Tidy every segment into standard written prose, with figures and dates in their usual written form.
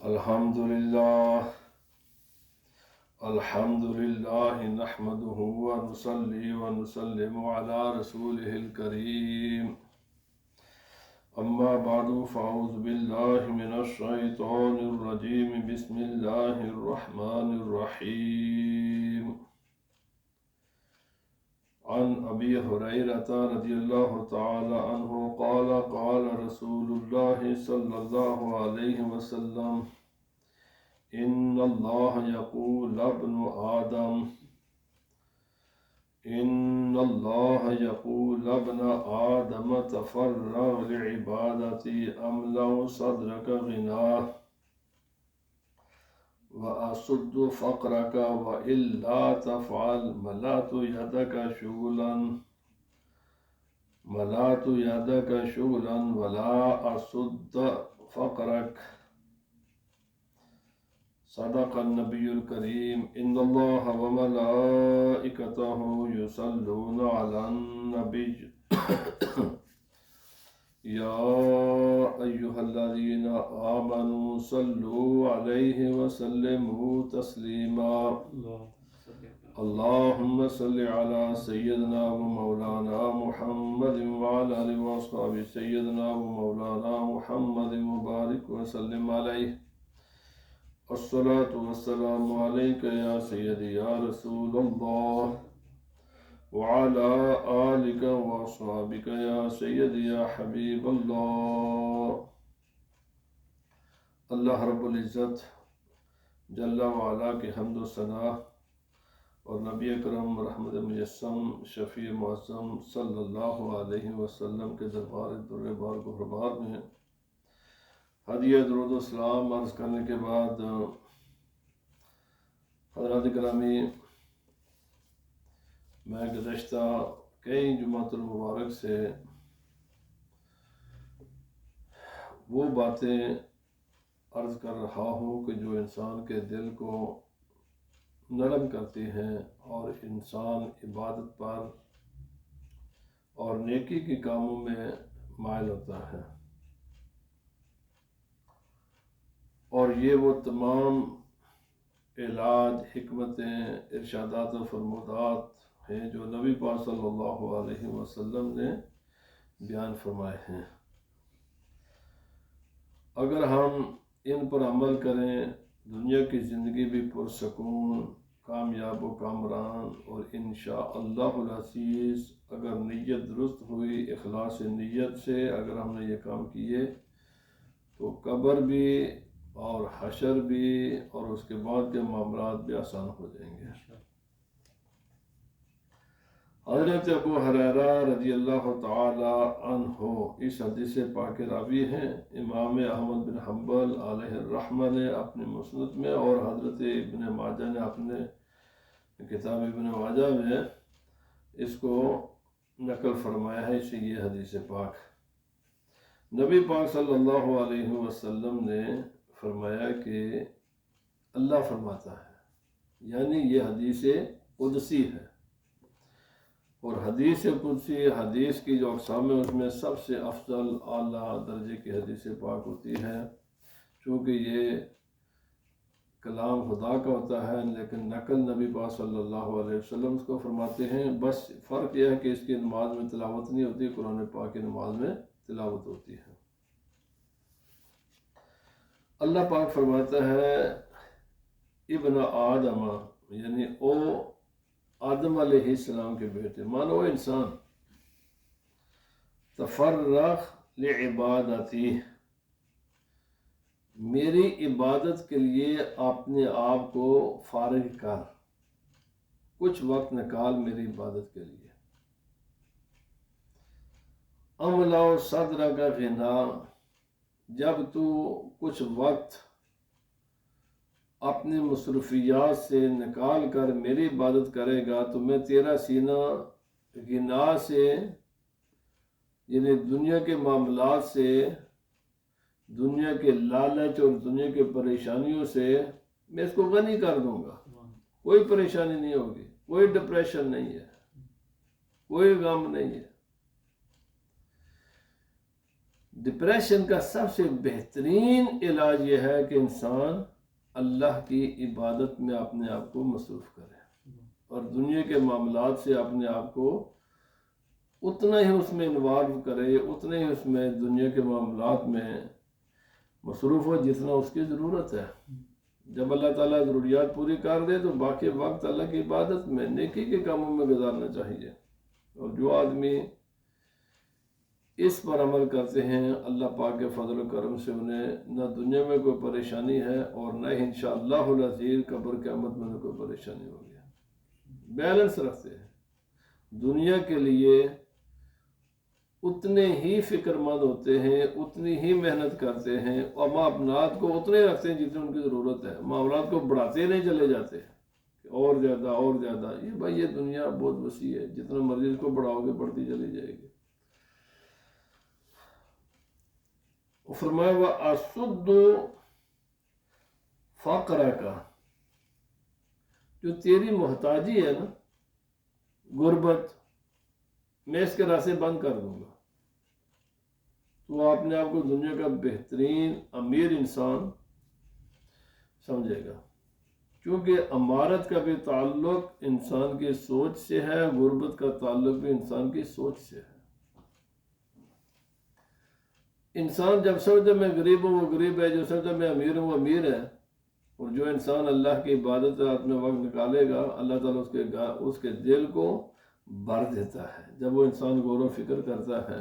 الحمد لله نحمده ونصلي ونسلم على رسوله الكريم أما بعد فأعوذ بالله من الشيطان الرجيم بسم الله الرحمن الرحيم عن أبي هريرة رضي الله تعالى عنه قال قال رسول الله صلى الله عليه وسلم إن الله يقول ابن آدم تفرغ لعبادتي أملأ صدرك غناه وأسد فقرك وإلا تفعل ملأت يدك شغلا ولا أسد فقرك. صدق النبي الكريم إن الله وملائكته يصلون على النبي يا أيها الذين آمنوا صلوا عليه وسلموا تسليما. اللهم صل على سيدنا ومولانا محمد وعلى آله وأصحابه سيدنا ومولانا محمد وبارك وسلم عليه. الصلاة والسلام عليك يا سيدي يا رسول الله وعلى آلك وأصحابك يا سيدي يا حبيب الله. اللہ رب العزت جل وعلا کی حمد و ثنا اور نبی اکرم رحمت مجسم شفیع معظم صلی اللہ علیہ وسلم کے دربار در بار گہربار میں ہدیہ درود و سلام عرض کرنے کے بعد حضرات گرامی، میں گزشتہ کئی جمعۃ المبارک سے وہ باتیں عرض کر رہا ہوں کہ جو انسان کے دل کو نرم کرتی ہیں اور انسان عبادت پر اور نیکی کے کاموں میں مائل ہوتا ہے. اور یہ وہ تمام علاج، حکمتیں، ارشادات و فرمودات ہیں جو نبی پاک صلی اللہ علیہ وسلم نے بیان فرمائے ہیں. اگر ہم ان پر عمل کریں، دنیا کی زندگی بھی پرسکون، کامیاب و کامران، اور انشاءاللہ العزیز اگر نیت درست ہوئی، اخلاص نیت سے اگر ہم نے یہ کام کیے تو قبر بھی اور حشر بھی اور اس کے بعد کے معاملات بھی آسان ہو جائیں گے. حضرت ابو ہریرہ رضی اللہ تعالی عنہ اس حدیث پاک راوی ہیں. امام احمد بن حنبل علیہ الرحمہ نے اپنے مسند میں اور حضرت ابن ماجہ نے اپنے کتاب ابن ماجہ میں اس کو نقل فرمایا ہے. اسے یہ حدیث پاک نبی پاک صلی اللہ علیہ وسلم نے فرمایا کہ اللہ فرماتا ہے، یعنی یہ حدیث قدسی ہے. اور حدیث قدسی حدیث کی جو اقسام ہے اس میں سب سے افضل اعلیٰ درجے کی حدیث پاک ہوتی ہے، چونکہ یہ کلام خدا کا ہوتا ہے لیکن نقل نبی پاک صلی اللہ علیہ وسلم اس کو فرماتے ہیں. بس فرق یہ ہے کہ اس کی نماز میں تلاوت نہیں ہوتی، قرآن پاک کی نماز میں تلاوت ہوتی ہے. اللہ پاک فرماتا ہے ابن آدم، یعنی او آدم علیہ السلام کے بیٹے، مانو انسان، تفرغ لعبادتی، میری عبادت کے لیے اپنے آپ کو فارغ کر، کچھ وقت نکال میری عبادت کے لیے. املا صدرک غنا، جب تو کچھ وقت اپنے مصروفیات سے نکال کر میری عبادت کرے گا تو میں تیرا سینہ غنا سے، یعنی دنیا کے معاملات سے، دنیا کے لالچ اور دنیا کے پریشانیوں سے میں اس کو غنی کر دوں گا. کوئی پریشانی نہیں ہوگی، کوئی ڈپریشن نہیں ہے، کوئی غم نہیں ہے. ڈپریشن کا سب سے بہترین علاج یہ ہے کہ انسان اللہ کی عبادت میں اپنے آپ کو مصروف کرے اور دنیا کے معاملات سے اپنے آپ کو اتنا ہی اس میں انوالو کرے، اتنے ہی اس میں دنیا کے معاملات میں مصروف ہو جتنا اس کی ضرورت ہے۔ جب اللہ تعالیٰ ضروریات پوری کر دے تو باقی وقت اللہ کی عبادت میں، نیکی کے کاموں میں گزارنا چاہیے۔ اور جو آدمی اس پر عمل کرتے ہیں اللہ پاک کے فضل و کرم سے انہیں نہ دنیا میں کوئی پریشانی ہے اور نہ ہی انشاءاللہ العزیز قبر قیامت میں کوئی پریشانی ہوگی۔ بیلنس رکھتے ہیں، دنیا کے لیے اتنے ہی فکر مند ہوتے ہیں، اتنی ہی محنت کرتے ہیں اور معاملات کو اتنے رکھتے ہیں جتنے ان کی ضرورت ہے، معاملات کو بڑھاتے نہیں چلے جاتے اور زیادہ اور زیادہ۔ یہ بھائی یہ دنیا بہت وسیع ہے، جتنا مرضی اس کو بڑھاؤ گے بڑھتی چلی جائے گی۔ فرمایا وَأَسُدُّ فَقْرَكَ، جو تیری محتاجی ہے نا، غربت، میں اس کے راستے بند کر دوں گا، تو اپنے آپ کو دنیا کا بہترین امیر انسان سمجھے گا، کیونکہ امارت کا بھی تعلق انسان کی سوچ سے ہے، غربت کا تعلق بھی انسان کی سوچ سے ہے۔ انسان جب سمجھتا میں غریب ہوں وہ غریب ہے، جو سمجھتا میں امیر ہوں وہ امیر ہے، اور جو انسان اللہ کی عبادت میں وقت نکالے گا اللہ تعالیٰ اس کے دل کو بھر دیتا ہے۔ جب وہ انسان غور و فکر کرتا ہے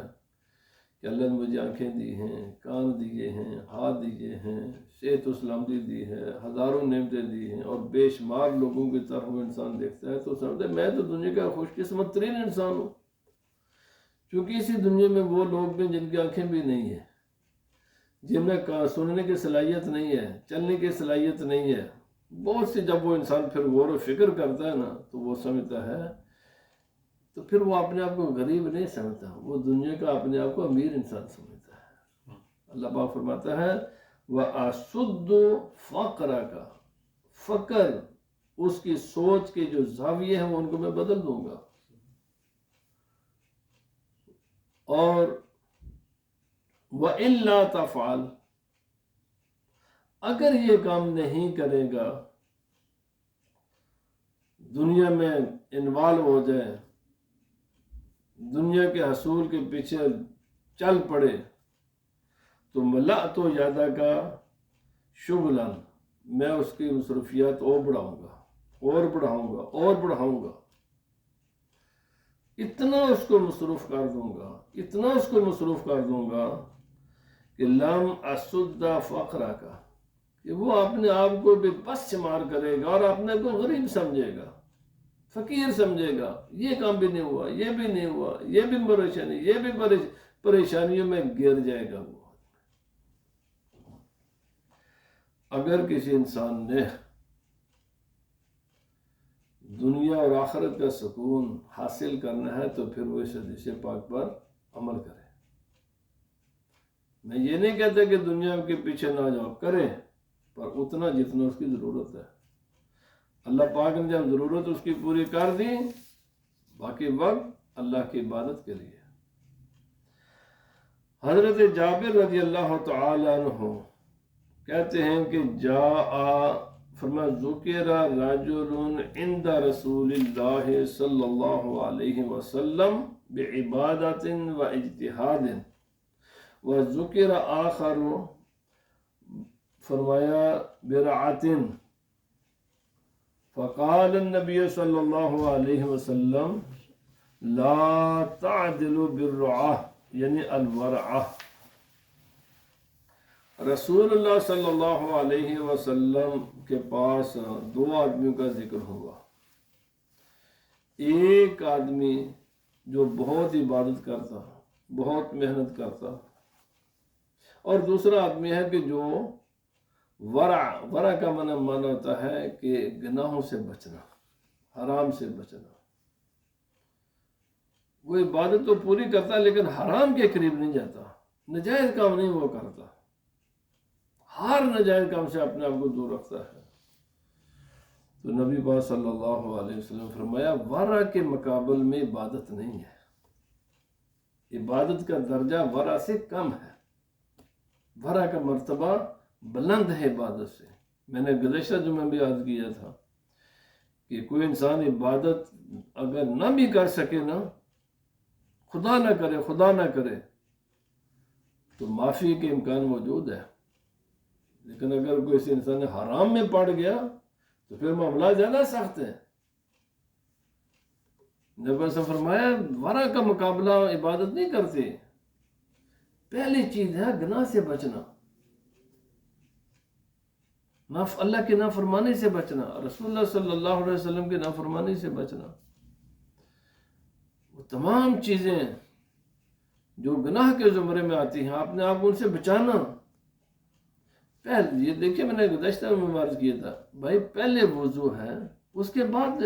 کہ اللہ نے مجھے آنکھیں دی ہیں، کان دیے ہیں، ہاتھ دیے ہیں، صحت و سلامتی دی ہے، ہزاروں نعمتیں دی ہیں، اور بے شمار لوگوں کی طرف وہ انسان دیکھتا ہے تو سمجھتا ہے میں تو دنیا کا خوش قسمت ترین انسان ہوں، کیونکہ اسی دنیا میں وہ لوگ بھی جن کی آنکھیں بھی نہیں ہیں، جن میں سننے کی صلاحیت نہیں ہے، چلنے کی صلاحیت نہیں ہے، بہت سی۔ جب وہ انسان پھر غور و فکر کرتا ہے نا تو وہ سمجھتا ہے، تو پھر وہ اپنے آپ کو غریب نہیں سمجھتا، وہ دنیا کا اپنے آپ کو امیر انسان سمجھتا ہے۔ اللہ پاک فرماتا ہے وَأَسُدُّ فَقْرَكَ، فقر اس کی سوچ کے جو زاویے ہیں وہ ان کو میں بدل دوں گا، اور وَإِلَّا تَفْعَلْ، اگر یہ کام نہیں کرے گا، دنیا میں انوالو ہو جائے، دنیا کے حصول کے پیچھے چل پڑے، تو ملأت یدک شغلاً، میں اس کی مصروفیات اور بڑھاؤں گا اور بڑھاؤں گا اور بڑھاؤں گا، اتنا اس کو مصروف کر دوں گا، اتنا اس کو مصروف کر دوں گا کہ لم اسد فقرک، کہ وہ اپنے آپ کو بھی بس شمار کرے گا اور اپنے کو غریب سمجھے گا، فقیر سمجھے گا، یہ کام بھی نہیں ہوا، یہ بھی نہیں ہوا، یہ بھی پریشانی، یہ بھی پریشانیوں میں گر جائے گا وہ۔ اگر کسی انسان نے دنیا اور آخرت کا سکون حاصل کرنا ہے تو پھر وہ اس حدیث پاک پر عمل کرے۔ میں یہ نہیں کہتا کہ دنیا کے پیچھے نہ جاؤ، کریں، پر اتنا جتنا اس کی ضرورت ہے۔ اللہ پاک نے جب ضرورت اس کی پوری کر دی، باقی وقت اللہ کی عبادت کے لیے۔ حضرت جابر رضی اللہ تعالی عنہ کہتے ہیں کہ فرما ذکر رجل عند رسول اللہ صلی اللہ علیہ وسلم بعبادت و اجتہاد، وذکر آخر، فرمایا برعۃ، فقال النبی صلی اللہ علیہ وسلم لا تعدل بالرعاہ، یعنی الورعہ۔ رسول اللہ صلی اللہ علیہ وسلم کے پاس دو آدمیوں کا ذکر ہوا، ایک آدمی جو بہت عبادت کرتا، بہت محنت کرتا، اور دوسرا آدمی ہے کہ جو ورع کا معنی ہوتا ہے کہ گناہوں سے بچنا، حرام سے بچنا۔ وہ عبادت تو پوری کرتا لیکن حرام کے قریب نہیں جاتا، نجائز کام نہیں وہ کرتا، ہر نجائز کام سے اپنے آپ کو دور رکھتا ہے۔ تو نبی پاک صلی اللہ علیہ وسلم فرمایا ورع کے مقابل میں عبادت نہیں ہے، عبادت کا درجہ ورع سے کم ہے۔ ورع کا مرتبہ بلند ہے عبادت سے. میں نے گزشتہ جمعہ بھی عرض کیا تھا کہ کوئی انسان عبادت اگر نہ بھی کر سکے نا، خدا نہ کرے تو معافی کے امکان موجود ہے. لیکن اگر کوئی انسان حرام میں پڑ گیا تو پھر معاملہ زیادہ سخت ہے. نبی سے فرمایا ورع کا مقابلہ عبادت نہیں کرتے. پہلی چیز ہے گناہ سے بچنا، اللہ کی نافرمانی سے بچنا، رسول اللہ صلی اللہ علیہ وسلم کی نافرمانی سے بچنا. وہ تمام چیزیں جو گناہ کے زمرے میں آتی ہیں اپنے آپ کو ان سے بچانا. یہ دیکھیے میں نے گزشتہ میں عرض کیا تھا بھائی، پہلے وضو ہے، اس کے بعد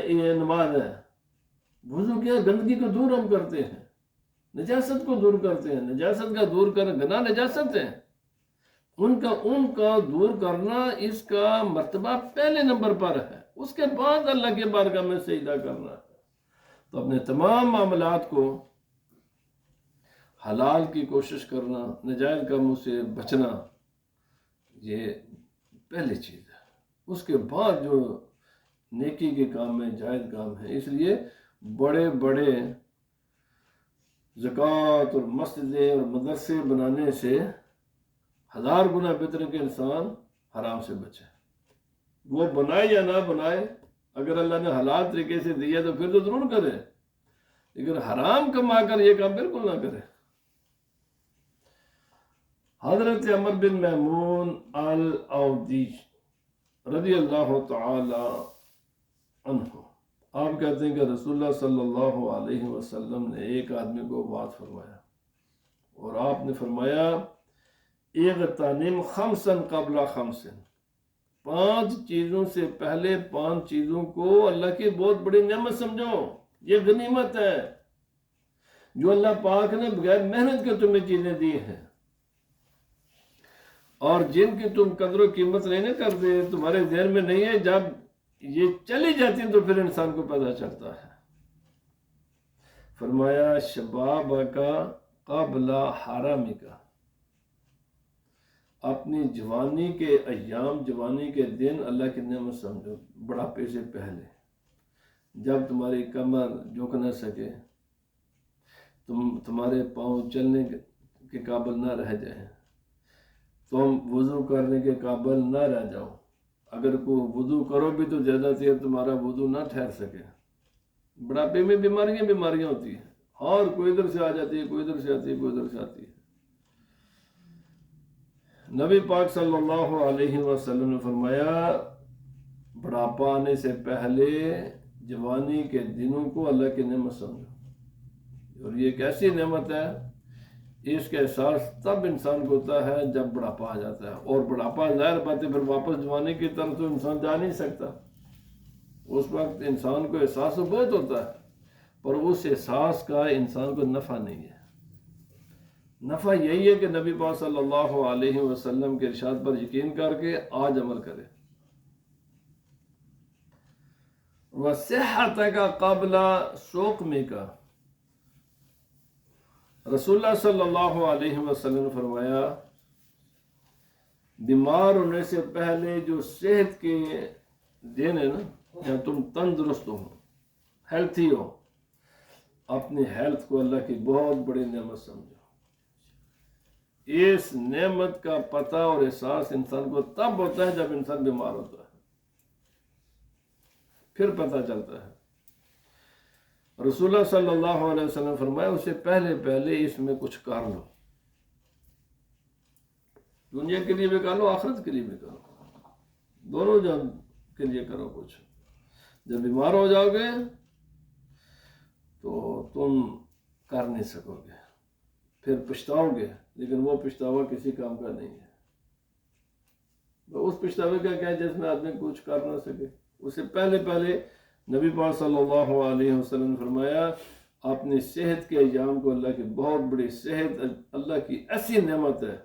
یہ نماز ہے. وضو کیا گندگی کو دور ہم کرتے ہیں، نجاست کو دور کرتے ہیں. نجاست کا دور کر گناہ نجاست ہے، ان کا دور کرنا اس کا مرتبہ پہلے نمبر پر ہے. اس کے بعد اللہ کے بارگاہ میں سجدہ کرنا ہے. تو اپنے تمام معاملات کو حلال کی کوشش کرنا، ناجائز کاموں سے بچنا، یہ پہلی چیز ہے. اس کے بعد جو نیکی کے کام ہیں، جائز کام ہیں. اس لیے بڑے بڑے زکوٰۃ اور مسجدیں اور مدرسے بنانے سے 1000 گنا بہتر کہ انسان حرام سے بچے. وہ بنائے یا نہ بنائے، اگر اللہ نے حلال طریقے سے دیا تو پھر تو ضرور کرے، لیکن حرام کما کر یہ کام بالکل نہ کرے. حضرت عمر بن میمون الاودی رضی اللہ تعالی عنہ، آپ کہتے ہیں کہ رسول اللہ صلی اللہ علیہ وسلم نے ایک آدمی کو بات فرمایا، اور آپ نے فرمایا اغتنم خمسا قبل خمس، 5 چیزوں سے پہلے 5 چیزوں کو اللہ کی بہت بڑی نعمت سمجھو. یہ غنیمت ہے جو اللہ پاک نے بغیر محنت کے تمہیں چیزیں دی ہیں، اور جن کی تم قدر و قیمت نہیں کرتے، تمہارے ذہن میں نہیں ہے. جب یہ چلی جاتی ہیں تو پھر انسان کو پتہ چلتا ہے. فرمایا شباب کا قبل حرام کا، اپنی جوانی کے ایام، جوانی کے دن اللہ کی نعمت سمجھو بڑھاپے سے پہلے، جب تمہاری کمر جھک نہ سکے، تمہارے پاؤں چلنے کے قابل نہ رہ جائیں، تم وضو کرنے کے قابل نہ رہ جاؤ. اگر کوئی وضو کرو بھی تو زیادہ دیر تمہارا وضو نہ ٹھہر سکے. بڑھاپے میں بیماریاں ہوتی ہیں، اور کوئی ادھر سے آ جاتی ہے، کوئی ادھر سے آتی ہے، کوئی ادھر سے آتی ہے. نبی پاک صلی اللہ علیہ وسلم نے فرمایا بڑھاپا آنے سے پہلے جوانی کے دنوں کو اللہ کی نعمت سمجھو. اور یہ ایک ایسی نعمت ہے، اس کا احساس تب انسان کو ہوتا ہے جب بڑھاپا آ جاتا ہے. اور بڑھاپا ظاہر بات ہے پھر واپس جوانی کی طرف تو انسان جا نہیں سکتا. اس وقت انسان کو احساس تو بہت ہوتا ہے، پر اس احساس کا انسان کو نفع نہیں ہے. نفع یہی ہے کہ نبی پاک صلی اللہ علیہ وسلم کے ارشاد پر یقین کر کے آج عمل کرے. وَصِحَّتَكَ قَبْلَ سُقْمِكَ، رسول اللہ صلی اللہ علیہ وسلم نے فرمایا بیمار ہونے سے پہلے جو صحت کے دن ہے نا، یا تم تندرست ہو، ہیلتھی ہو، اپنی ہیلتھ کو اللہ کی بہت بڑی نعمت سمجھو. اس نعمت کا پتہ اور احساس انسان کو تب ہوتا ہے جب انسان بیمار ہوتا ہے، پھر پتہ چلتا ہے. رسول اللہ صلی اللہ علیہ وسلم نے فرمایا اسے پہلے اس میں کچھ کر لو. دنیا کے لیے بھی کر لو، آخرت کے لیے بھی کرو، دونوں جان کے لیے کرو کچھ. جب بیمار ہو جاؤ گے تو تم کر نہیں سکو گے، پھر پچھتاؤ گے، لیکن وہ پچھتاوا کسی کام کا نہیں ہے. اس پچھتاوے کا کیا ہے جس میں آدمی کچھ کر نہ سکے. اس سے پہلے نبی پاک صلی اللہ علیہ وسلم نے فرمایا اپنی صحت کے ایام کو، اللہ کی بہت بڑی صحت اللہ کی ایسی نعمت ہے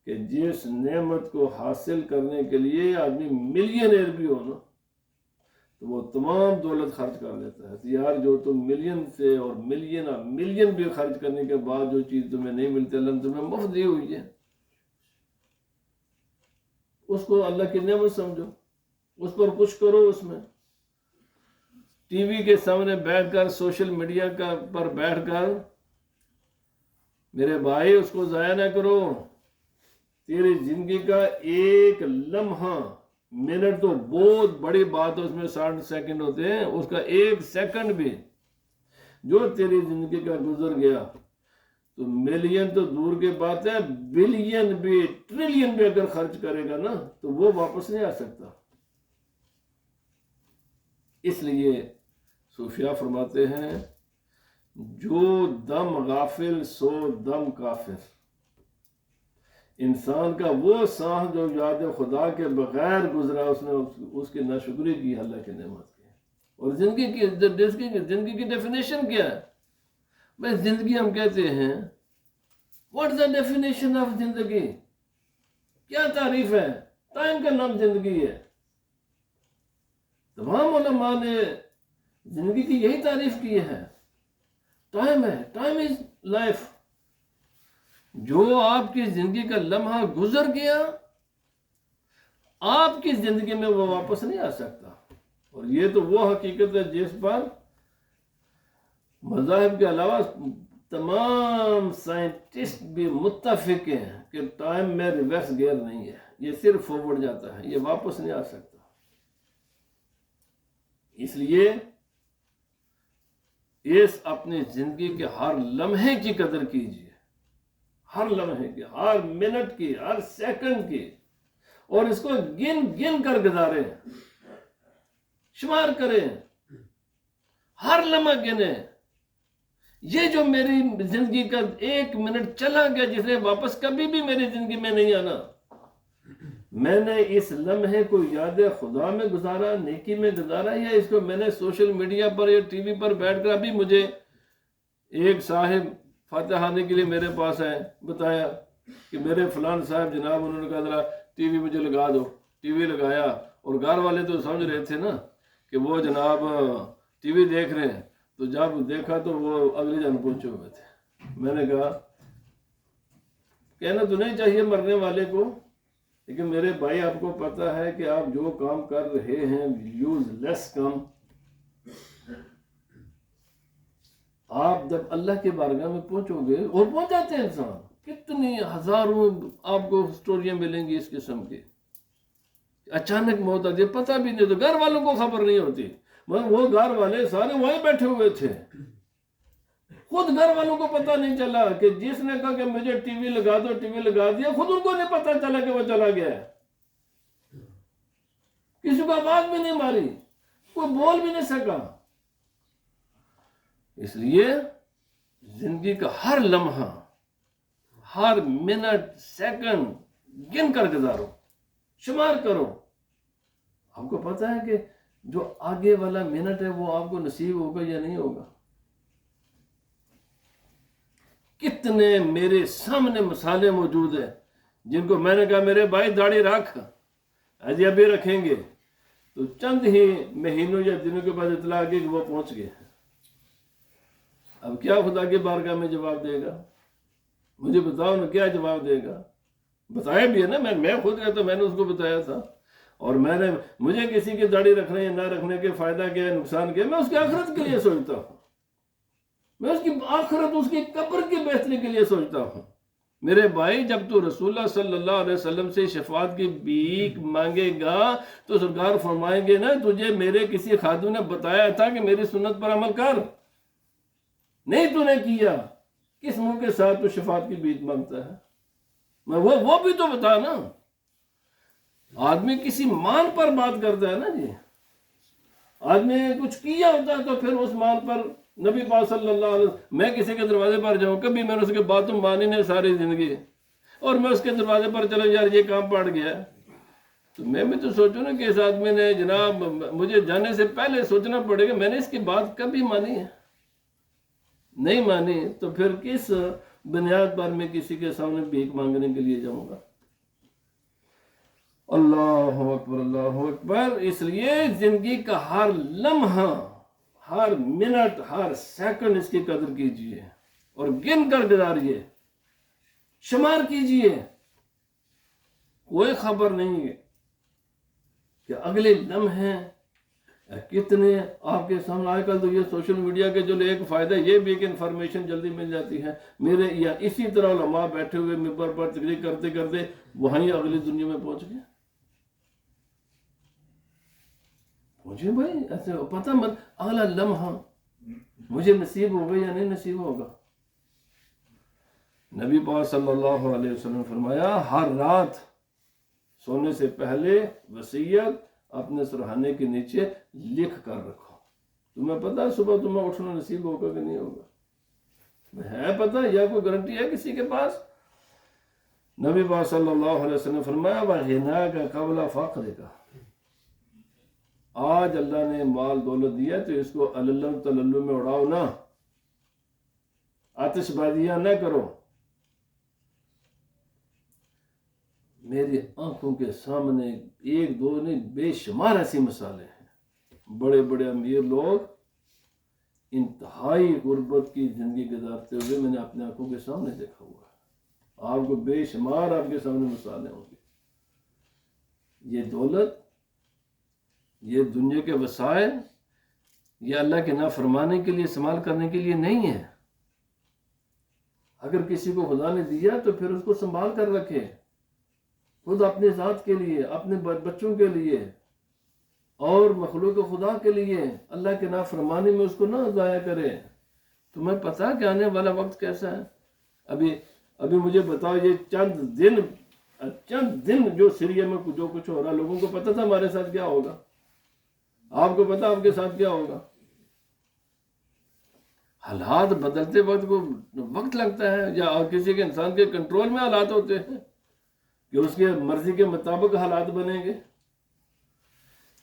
کہ جس نعمت کو حاصل کرنے کے لیے آدمی ملینئر بھی ہو نا، تو وہ تمام دولت خرچ کر لیتا ہے. یار جو تم ملین سے اور ملین بھی خرچ کرنے کے بعد جو چیز تمہیں نہیں ملتی اللہ نے تمہیں مفت دی ہوئی ہے، اس کو اللہ کی نعمت سمجھو، اس پر کچھ کرو. اس میں ٹی وی کے سامنے بیٹھ کر سوشل میڈیا پر بیٹھ کر میرے بھائی اس کو ضائع نہ کرو. تیری زندگی کا ایک لمحہ، منٹ تو بہت بڑی بات ہے، اس میں 60 سیکنڈ ہوتے ہیں، اس کا ایک سیکنڈ بھی جو تیری زندگی کا گزر گیا تو ملین تو دور کی بات ہے، بلین بھی ٹریلین بھی اگر خرچ کرے گا نا تو وہ واپس نہیں آ سکتا. اس لیے صوفیاء فرماتے ہیں جو دم غافل سو دم کافر. انسان کا وہ سانس جو یاد خدا کے بغیر گزرا، اس نے اس کی ناشکری کی اللہ کی نعمت کی. اور زندگی کی ڈیفینیشن کیا ہے؟ بھائی زندگی ہم کہتے ہیں واٹ دا ڈیفینیشن آف زندگی، کیا تعریف ہے؟ ٹائم کا نام زندگی ہے. تمام علماء نے زندگی کی یہی تعریف کی ہے، ٹائم ہے، ٹائم از لائف. جو آپ کی زندگی کا لمحہ گزر گیا آپ کی زندگی میں وہ واپس نہیں آ سکتا. اور یہ تو وہ حقیقت ہے جس پر مذاہب کے علاوہ تمام سائنٹسٹ بھی متفق ہیں کہ ٹائم میں ریورس گیئر نہیں ہے، یہ صرف فارورڈ جاتا ہے، یہ واپس نہیں آ سکتا. اس لیے اس اپنی زندگی کے ہر لمحے کی قدر کیجیے، ہر لمحے کی، ہر منٹ کی، ہر سیکنڈ کی، اور اس کو گن کر گزاریں، شمار کریں، ہر لمحہ گنیں. یہ جو میری زندگی کا ایک منٹ چلا گیا جس نے واپس کبھی بھی میری زندگی میں نہیں آنا، میں نے اس لمحے کو یاد خدا میں گزارا، نیکی میں گزارا، یا اس کو میں نے سوشل میڈیا پر یا ٹی وی پر بیٹھ کر. ابھی مجھے ایک صاحب فاتحہ خانے کے لیے میرے پاس آئے، بتایا کہ میرے فلان صاحب جناب انہوں نے کہا ذرا ٹی وی مجھے لگا دو. ٹی وی لگایا، اور گھر والے تو سمجھ رہے تھے نا کہ وہ جناب ٹی وی دیکھ رہے ہیں، تو جب دیکھا تو وہ اگلے جان پہنچے ہوئے تھے. میں نے کہا کہنا تو نہیں چاہیے مرنے والے کو، لیکن میرے بھائی آپ کو پتا ہے کہ آپ جو کام کر رہے ہیں یوز لیس کام. آپ جب اللہ کے بارگاہ میں پہنچو گے، اور پہنچ جاتے ہیں انسان، کتنی ہزاروں آپ کو سٹوریاں ملیں گی اس قسم کی. اچانک موت آتی ہے، پتہ بھی نہیں، تو گھر والوں کو خبر نہیں ہوتی. وہ گھر والے سارے وہیں بیٹھے ہوئے تھے، خود گھر والوں کو پتہ نہیں چلا کہ جس نے کہا کہ مجھے ٹی وی لگا دو، ٹی وی لگا دیا، خود ان کو نہیں پتہ چلا کہ وہ چلا گیا ہے. کسی کو آواز بھی نہیں ماری، کوئی بول بھی نہیں سکا. اس لیے زندگی کا ہر لمحہ، ہر منٹ، سیکنڈ گن کر گزارو، شمار کرو. آپ کو پتہ ہے کہ جو آگے والا منٹ ہے وہ آپ کو نصیب ہوگا یا نہیں ہوگا. کتنے میرے سامنے مثالیں موجود ہیں جن کو میں نے کہا میرے بھائی داڑھی رکھ، اجی ابھی رکھیں گے، تو چند ہی مہینوں یا دنوں کے بعد اطلاع آگے کہ وہ پہنچ گئے. اب کیا خدا کے بارگاہ میں جواب دے گا؟ مجھے بتاؤ نا، کیا جواب دے گا؟ بتایا بھی ہے نا، میں خود گیا تو میں نے اس کو بتایا تھا. اور مجھے کسی کی داڑھی رکھنے یا نہ رکھنے کے فائدہ کیا ہے، نقصان کیا ہے، میں اس کی آخرت کے لیے سوچتا ہوں. میں اس کی آخرت، اس کی قبر کی بہتری کے لیے سوچتا ہوں. میرے بھائی جب تو رسول اللہ صلی اللہ علیہ وسلم سے شفاعت کی بھیک مانگے گا تو سرکار فرمائیں گے نا تجھے میرے کسی خادم نے بتایا تھا کہ میری سنت پر عمل کر، نہیں تو نے کیا، کس منہ کے ساتھ تو شفاعت کی بھیک مانگتا ہے؟ وہ بھی تو بتا نا. آدمی کسی مال پر بات کرتا ہے نا جی، آدمی نے کچھ کیا ہوتا ہے تو پھر اس مال پر نبی پاک صلی اللہ علیہ وسلم، میں کسی کے دروازے پر جاؤں، کبھی میں نے اس کے باتوں مانی نہیں ساری زندگی، اور میں اس کے دروازے پر چلا یار یہ کام پڑ گیا، تو میں بھی تو سوچوں نا کہ اس آدمی نے جناب مجھے جانے سے پہلے سوچنا پڑے گا میں نے اس کی بات کبھی مانی ہے، نہیں مانی، تو پھر کس بنیاد پر میں کسی کے سامنے بھیک مانگنے کے لیے جاؤں گا؟ اللہ اکبر اللہ اکبر. اس لیے زندگی کا ہر لمحہ، ہر منٹ، ہر سیکنڈ اس کی قدر کیجئے اور گن کر گزاریے، شمار کیجئے. کوئی خبر نہیں ہے کہ اگلے لمحے کتنے آپ کے سامنے. آج کل تو یہ سوشل میڈیا کے جو ایک فائدہ یہ بھی کہ انفارمیشن جلدی مل جاتی ہے. میرے یا اسی طرح علماء بیٹھے ہوئے ممبر پر تقریر کرتے کرتے وہیں اگلی دنیا میں پہنچ گئے. مجھے بھائی ایسے پتہ مت اگلا لمحہ مجھے نصیب ہوگا یا نہیں نصیب ہوگا. نبی پاک صلی اللہ علیہ وسلم نے فرمایا ہر رات سونے سے پہلے وصیت اپنے سرہانے کے نیچے لکھ کر رکھو. تمہیں پتہ ہے صبح تمہیں اٹھنا نصیب ہوگا کہ نہیں ہوگا؟ ہے پتہ یا کوئی گارنٹی ہے کسی کے پاس؟ نبی پاک صلی اللہ علیہ وسلم نے فرمایا وَغِنَاكَ قَبْلَ فَقْرِكَ. آج اللہ نے مال دولت دیا تو اس کو اللہ تللو میں اڑاؤ نہ، آتش بازیاں نہ کرو. میری آنکھوں کے سامنے ایک دو نہیں بے شمار ایسی مثالیں ہیں. بڑے بڑے امیر لوگ انتہائی غربت کی زندگی گزارتے ہوئے میں نے اپنے آنکھوں کے سامنے دیکھا ہوا ہے. آپ کو بے شمار آپ کے سامنے مثالیں ہوں گی. یہ دولت، یہ دنیا کے وسائل، یہ اللہ کے نافرمانے کے لیے استعمال کرنے کے لیے نہیں ہے. اگر کسی کو خدا نے دیا تو پھر اس کو سنبھال کر رکھے، خود اپنے ذات کے لیے، اپنے بچوں کے لیے اور مخلوق خدا کے لیے. اللہ کے نافرمانی میں اس کو نہ ضائع کرے. تمہیں پتہ کہ آنے والا وقت کیسا ہے؟ ابھی مجھے بتاؤ، یہ چند دن جو سیریا میں جو کچھ ہو رہا، لوگوں کو پتہ تھا ہمارے ساتھ کیا ہوگا؟ آپ کو پتہ آپ کے ساتھ کیا ہوگا؟ حالات بدلتے وقت کو وقت لگتا ہے، یا کسی کے انسان کے کنٹرول میں حالات ہوتے ہیں کہ اس کے مرضی کے مطابق حالات بنیں گے.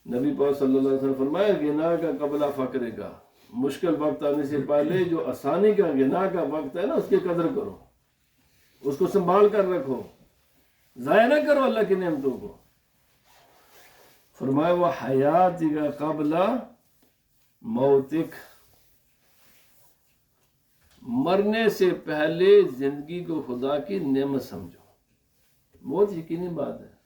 نبی پاک صلی اللہ علیہ وسلم فرمایا غنا کا قبل فقر کا. مشکل وقت آنے سے پہلے جو آسانی کا غنا کا وقت ہے نا، اس کی قدر کرو، اس کو سنبھال کر رکھو، ضائع نہ کرو اللہ کی نعمتوں کو. فرمایا وہ حیات کا قبل موتک. مرنے سے پہلے زندگی کو خدا کی نعمت سمجھو. بہت یقینی بات ہے.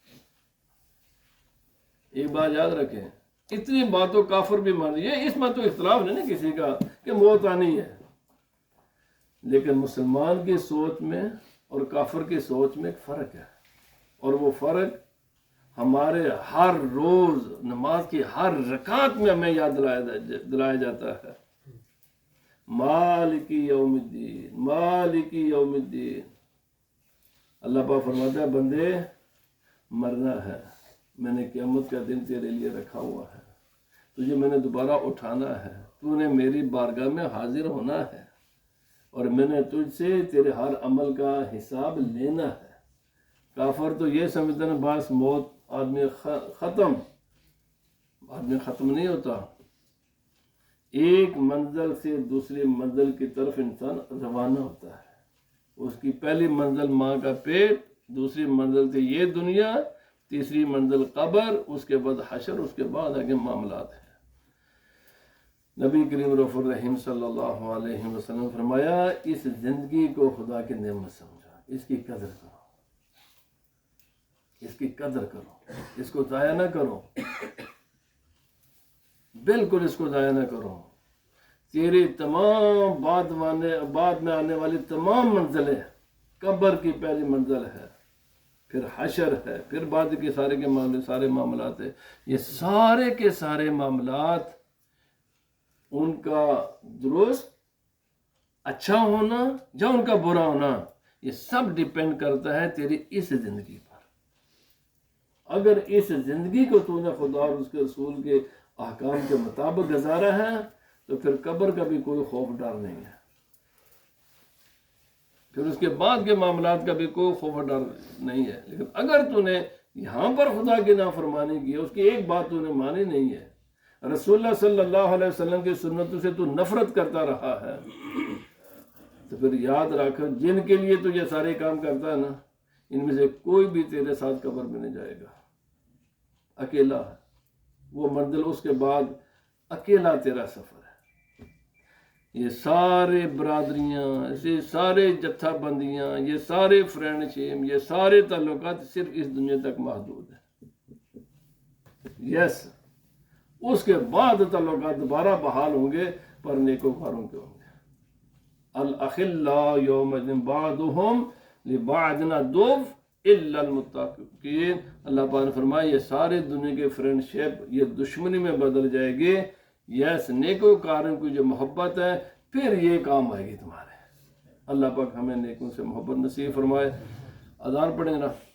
ایک بات یاد رکھیں، اتنی باتوں کافر بھی مان رہی ہے. اس میں تو اختلاف نہیں نا کسی کا کہ موت آنی ہے، لیکن مسلمان کی سوچ میں اور کافر کی سوچ میں ایک فرق ہے. اور وہ فرق ہمارے ہر روز نماز کی ہر رکعت میں ہمیں یاد دلایا جاتا ہے. مالک یوم الدین، مالک یوم الدین. اللہ پاک فرماتا ہے بندے مرنا ہے، میں نے قیامت کا دن تیرے لیے رکھا ہوا ہے، تجھے میں نے دوبارہ اٹھانا ہے، تو نے میری بارگاہ میں حاضر ہونا ہے، اور میں نے تجھ سے تیرے ہر عمل کا حساب لینا ہے. کافر تو یہ سمجھتا ہے بس موت آدمی ختم نہیں ہوتا. ایک منزل سے دوسری منزل کی طرف انسان روانہ ہوتا ہے. اس کی پہلی منزل ماں کا پیٹ، دوسری منزل سے یہ دنیا، تیسری منزل قبر، اس کے بعد حشر، اس کے بعد آگے معاملات ہیں. نبی کریم رف الرحیم صلی اللہ علیہ وسلم فرمایا اس زندگی کو خدا کی نعمت سمجھا، اس کی قدر کرو، اس کی قدر کرو، اس کو ضائع نہ کرو، بالکل اس کو ضائع نہ کرو. تیری تمام بعد میں آنے والی تمام منزلیں، قبر کی پہلی منزل ہے، پھر حشر ہے، پھر بعد کے سارے معاملات ہیں. یہ سارے کے سارے معاملات، ان کا درست اچھا ہونا یا ان کا برا ہونا، یہ سب ڈیپینڈ کرتا ہے تیری اس زندگی پر. اگر اس زندگی کو تو نے خدا اور اس کے رسول کے احکام کے مطابق گزارا ہے تو پھر قبر کا بھی کوئی خوف ڈر نہیں ہے، پھر اس کے بعد کے معاملات کا بھی کوئی خوف ڈر نہیں ہے. لیکن اگر تو نے یہاں پر خدا کی نافرمانی کی، اس کی ایک بات تو نے مانی نہیں ہے، رسول اللہ صلی اللہ علیہ وسلم کی سنتوں سے تو نفرت کرتا رہا ہے، تو پھر یاد رکھ جن کے لیے تو یہ سارے کام کرتا ہے نا، ان میں سے کوئی بھی تیرے ساتھ قبر میں نہیں جائے گا. اکیلا ہے وہ منزل، اس کے بعد اکیلا تیرا سفر ہے۔ یہ سارے برادریاں، یہ سارے جتھا بندیاں، یہ سارے فرینڈ شپ، یہ سارے تعلقات صرف اس دنیا تک محدود ہیں۔ یس، اس کے بعد تعلقات دوبارہ بحال ہوں گے، پر نیکوکاروں کے ہوں گے۔ الاخلاء یومئذ بعضهم لبعض عدو الا المتقین۔ اللہ پاک نے فرمایا یہ سارے دنیا کے فرینڈ شپ یہ دشمنی میں بدل جائے گی۔ یس، نیکوکاروں کی جو محبت ہے پھر یہ کام آئے گی تمہارے۔ اللہ پاک ہمیں نیکوں سے محبت نصیب فرمائے۔ اذان پڑھیں نا۔